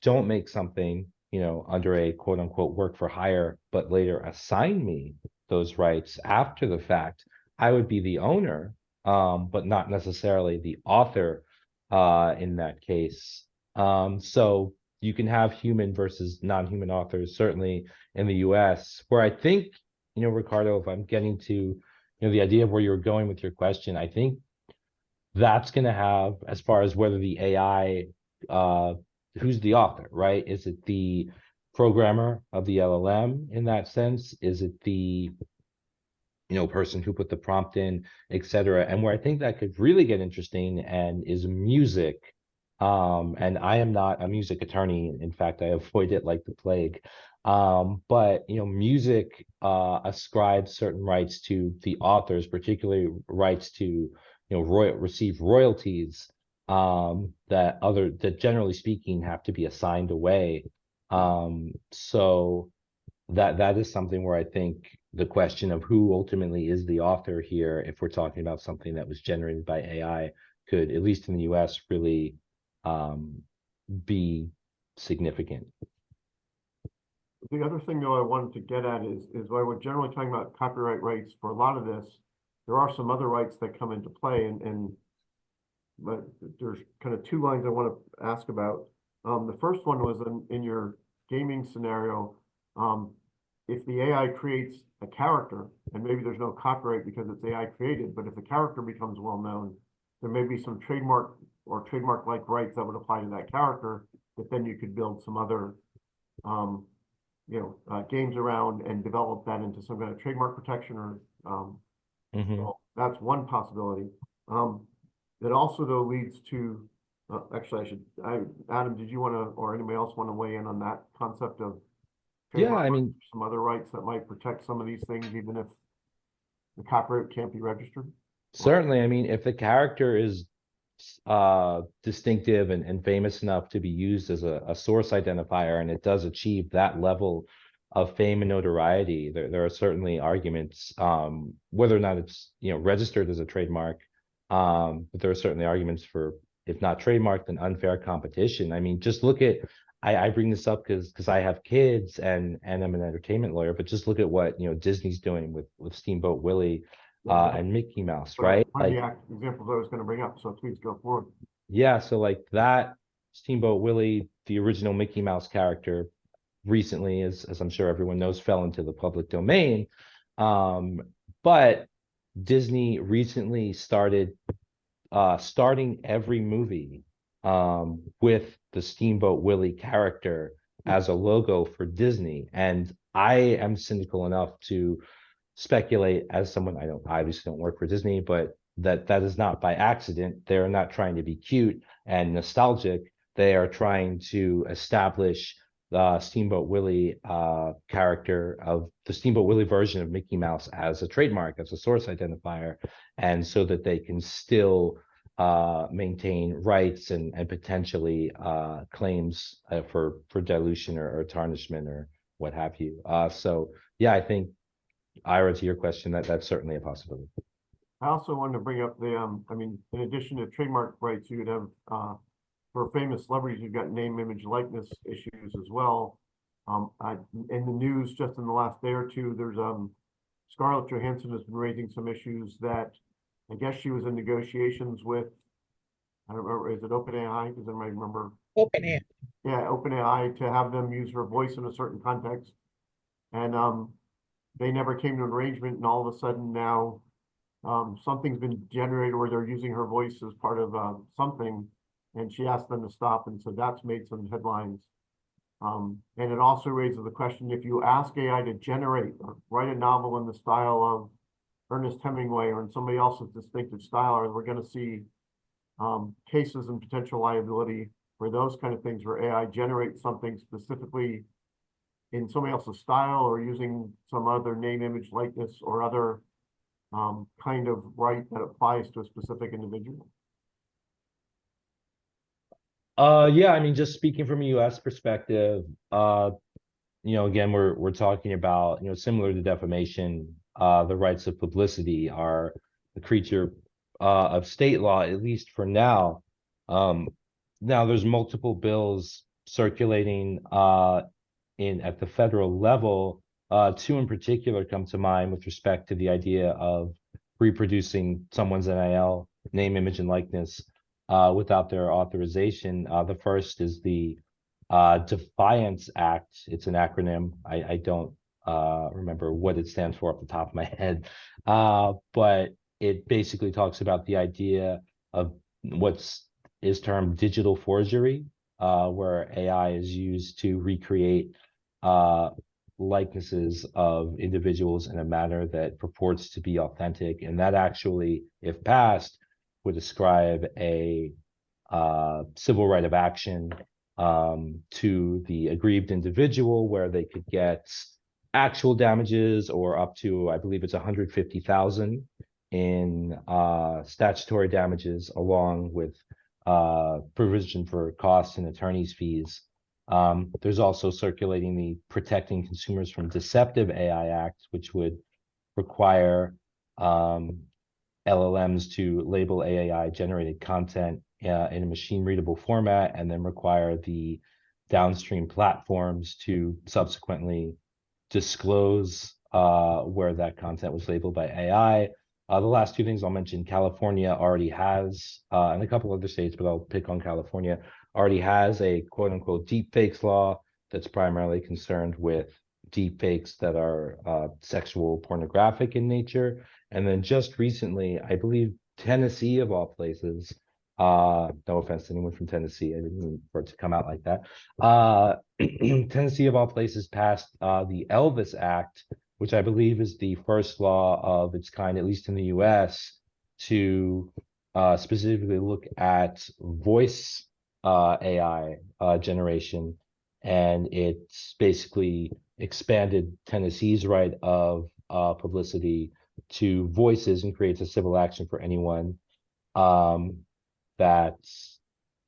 don't make something, under a quote unquote work for hire, but later assign me those rights after the fact, I would be the owner, but not necessarily the author in that case. So you can have human versus non-human authors, certainly in the US, where I think, Ricardo, if I'm getting to, the idea of where you're going with your question, I think that's going to have, as far as whether the AI, who's the author, right? Is it the programmer of the LLM in that sense? Is it the person who put the prompt in, etc.? And where I think that could really get interesting and is music. And I am not a music attorney. In fact, I avoid it like the plague. But music ascribes certain rights to the authors, particularly rights to receive royalties that generally speaking have to be assigned away. So that is something where I think the question of who ultimately is the author here, if we're talking about something that was generated by AI, could, at least in the US, really be significant. The other thing though I wanted to get at is while we're generally talking about copyright rights for a lot of this, there are some other rights that come into play, but there's kind of two lines I want to ask about. The first one was in your gaming scenario. if the AI creates a character, and maybe there's no copyright because it's AI created, but if the character becomes well-known, there may be some trademark or trademark-like rights that would apply to that character, that then you could build some other, games around and develop that into some kind of trademark protection or, Mhm. so that's one possibility. That also though leads to, actually Adam, did you want to, or anybody else want to weigh in on that concept of Yeah, trademark I rights, mean, some other rights that might protect some of these things, even if the copyright can't be registered? certainly, I mean, if the character is distinctive and famous enough to be used as a source identifier, and it does achieve that level of fame and notoriety, there are certainly arguments, whether or not it's registered as a trademark, but there are certainly arguments for, if not trademark, then unfair competition. I mean, just look at, I bring this up because I have kids and I'm an entertainment lawyer, but just look at what Disney's doing with Steamboat Willie and Mickey Mouse, right? One of the Like, examples I was going to bring up, so please go forward. yeah, so like that Steamboat Willie, the original Mickey Mouse character, recently, as I'm sure everyone knows, fell into the public domain. But Disney recently starting every movie with the Steamboat Willie character as a logo for Disney. And I am cynical enough to speculate, as someone, I obviously don't work for Disney, but that is not by accident. They're not trying to be cute and nostalgic. They are trying to establish the Steamboat Willie character of the Steamboat Willie version of Mickey Mouse as a trademark, as a source identifier, and so that they can still maintain rights and potentially claims for dilution or tarnishment or what have you. So yeah, I think, Ira, to your question, that's certainly a possibility. I also wanted to bring up in addition to trademark rights, you would have, for famous celebrities, you've got name, image, likeness issues as well. In the news just in the last day or two, there's, Scarlett Johansson has been raising some issues that I guess she was in negotiations with, I don't remember, is it OpenAI? Does anybody remember? Open air. Yeah, OpenAI, to have them use her voice in a certain context. And, they never came to an arrangement, and all of a sudden now, something's been generated where they're using her voice as part of something, and she asked them to stop, and so that's made some headlines. And it also raises the question, if you ask AI to generate or write a novel in the style of Ernest Hemingway or in somebody else's distinctive style, or we're going to see cases and potential liability for those kind of things where AI generates something specifically in somebody else's style or using some other name, image, likeness, or other kind of right that applies to a specific individual. Yeah, I mean, just speaking from a US perspective, again, we're talking about, similar to defamation, the rights of publicity are a creature of state law, at least for now. Now there's multiple bills circulating at the federal level. Two in particular come to mind with respect to the idea of reproducing someone's NIL, name, image, and likeness without their authorization. The first is the Defiance Act. It's an acronym. I don't remember what it stands for off the top of my head, but it basically talks about the idea of is termed digital forgery, where AI is used to recreate likenesses of individuals in a manner that purports to be authentic. And that actually, if passed, would ascribe a civil right of action to the aggrieved individual, where they could get actual damages or up to, I believe it's 150,000 in statutory damages, along with provision for costs and attorney's fees. There's also circulating the Protecting Consumers from Deceptive AI Act, which would require LLMs to label AI generated content in a machine readable format, and then require the downstream platforms to subsequently disclose where that content was labeled by AI. The last two things I'll mention, California already has, and a couple other states, but I'll pick on California, already has a quote unquote deepfakes law that's primarily concerned with deep fakes that are sexual pornographic in nature. And then just recently, I believe Tennessee of all places, no offense to anyone from Tennessee, I didn't mean for it to come out like that. Tennessee of all places passed the Elvis Act, which I believe is the first law of its kind, at least in the US, to specifically look at voice AI generation. And it's basically expanded Tennessee's right of publicity to voices and creates a civil action for anyone that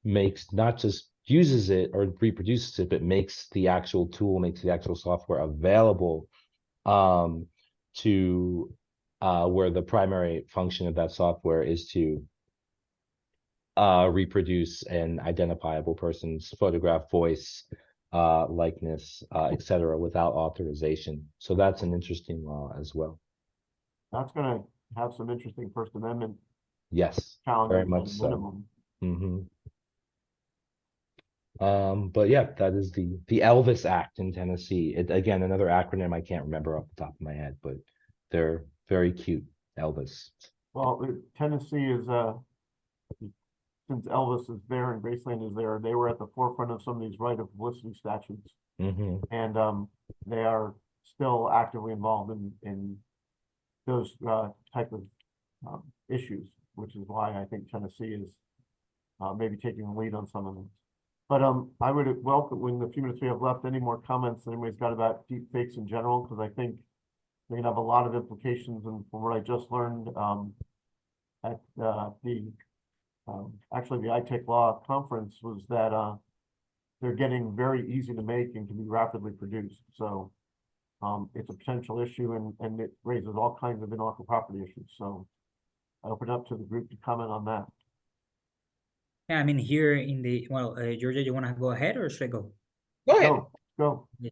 makes, not just uses it or reproduces it, but makes the actual tool, makes the actual software available to where the primary function of that software is to reproduce an identifiable person's photograph, voice, likeness, etc., without authorization. So that's an interesting law as well. That's gonna have some interesting First Amendment Yes, challenges very at much a so. minimum. But yeah, that is the Elvis Act in Tennessee. It, again, another acronym I can't remember off the top of my head, but they're very cute. Elvis. Well, Tennessee is since Elvis is there and Graceland is there, they were at the forefront of some of these right of publicity statutes. And they are still actively involved in those type of issues, which is why I think Tennessee is maybe taking the lead on some of them. But I would welcome, in the few minutes we have left, any more comments that anybody's got about deep fakes in general, because I think they can have a lot of implications. And from what I just learned at actually the iTech Law conference was that they're getting very easy to make and can be rapidly produced. So it's a potential issue, and it raises all kinds of intellectual property issues. So I open up to the group to comment on that. Yeah, I mean, here in the, well, Georgia, you want to go ahead or should I go? Go ahead. Go. Yeah.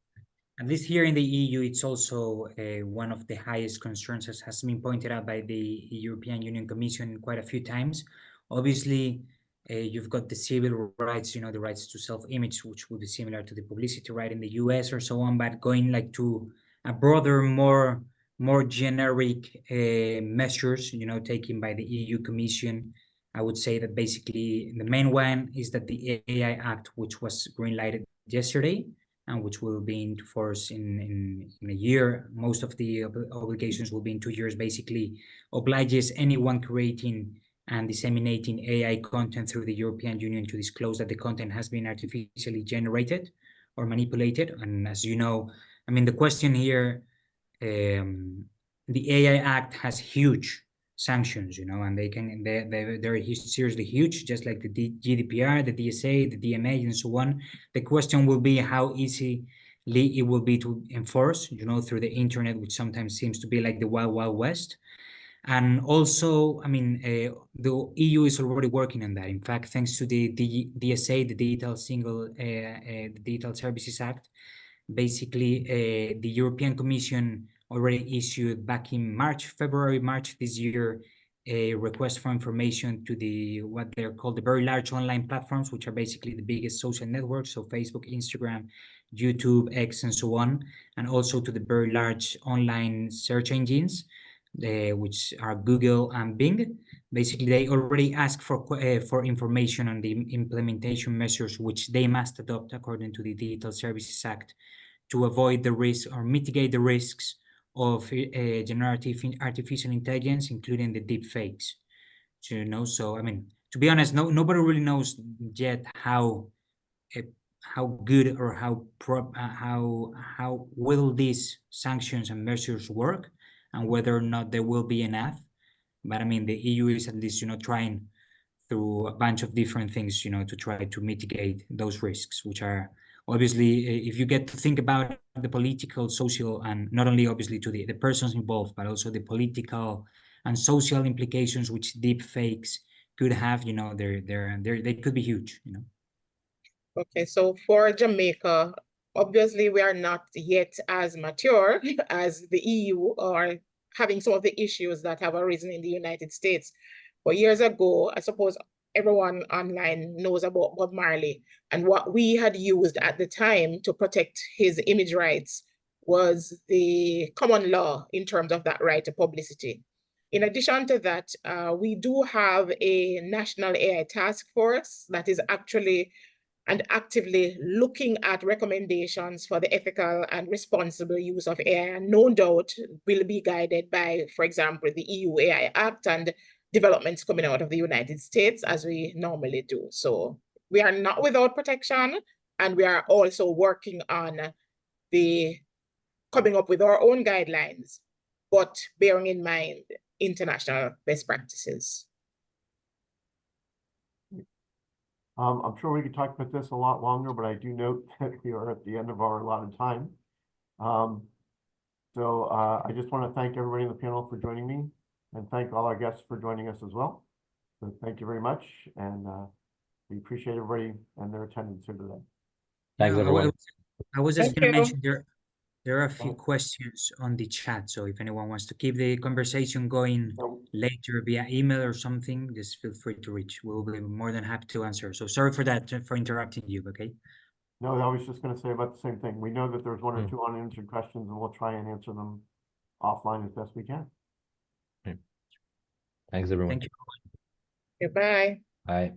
At least here in the EU, it's also one of the highest concerns, as has been pointed out by the European Union Commission quite a few times. Obviously, you've got the civil rights, you know, the rights to self-image, which would be similar to the publicity right in the US or so on, but going like to a broader, more generic measures, you know, taken by the EU Commission. I would say that basically the main one is that the AI Act, which was green-lighted yesterday, and which will be into force in a year. Most of the obligations will be in 2 years, basically obliges anyone creating and disseminating AI content through the European Union to disclose that the content has been artificially generated or manipulated. And as you know, I mean, the question here, the AI Act has huge sanctions, you know, and they're seriously huge, just like the GDPR, the DSA, the DMA, and so on. The question will be how easily it will be to enforce, you know, through the internet, which sometimes seems to be like the wild, wild west. And also, I mean, the EU is already working on that. In fact, thanks to the DSA, the Digital Services Act, basically, the European Commission already issued back in February, March this year, a request for information to what they're called the very large online platforms, which are basically the biggest social networks, so Facebook, Instagram, YouTube, X, and so on, and also to the very large online search engines, which are Google and Bing. Basically, they already ask for information on the implementation measures which they must adopt according to the Digital Services Act to avoid the risk or mitigate the risks of generative artificial intelligence, including the deep fakes. So, you know, so I mean, to be honest, nobody really knows yet how good or how will these sanctions and measures work, and whether or not there will be enough. But I mean, the EU is at least, you know, trying through a bunch of different things, you know, to try to mitigate those risks, which are obviously, if you get to think about the political, social, and not only obviously to the persons involved, but also the political and social implications which deep fakes could have, you know, they could be huge, you know. Okay, so for Jamaica, obviously we are not yet as mature as the EU or having some of the issues that have arisen in the United States. But years ago, I suppose everyone online knows about Bob Marley, and what we had used at the time to protect his image rights was the common law in terms of that right to publicity. In addition to that, we do have a national AI task force that is actually and actively looking at recommendations for the ethical and responsible use of AI, and no doubt will be guided by, for example, the EU AI Act and developments coming out of the United States, as we normally do. So we are not without protection, and we are also working on coming up with our own guidelines, but bearing in mind international best practices. I'm sure we could talk about this a lot longer, but I do note that we are at the end of our allotted time. So I just want to thank everybody on the panel for joining me, and thank all our guests for joining us as well. So thank you very much, and we appreciate everybody and their attendance here today. Thanks, everyone. I was just Thank going to you. mention there are a few questions on the chat. So if anyone wants to keep the conversation going later via email or something, just feel free to reach. We'll be more than happy to answer. So sorry for that, for interrupting you, okay? No, I was just going to say about the same thing. We know that there's one or two unanswered questions, and we'll try and answer them offline as best we can. Thanks, everyone. Thank you. Goodbye. Bye.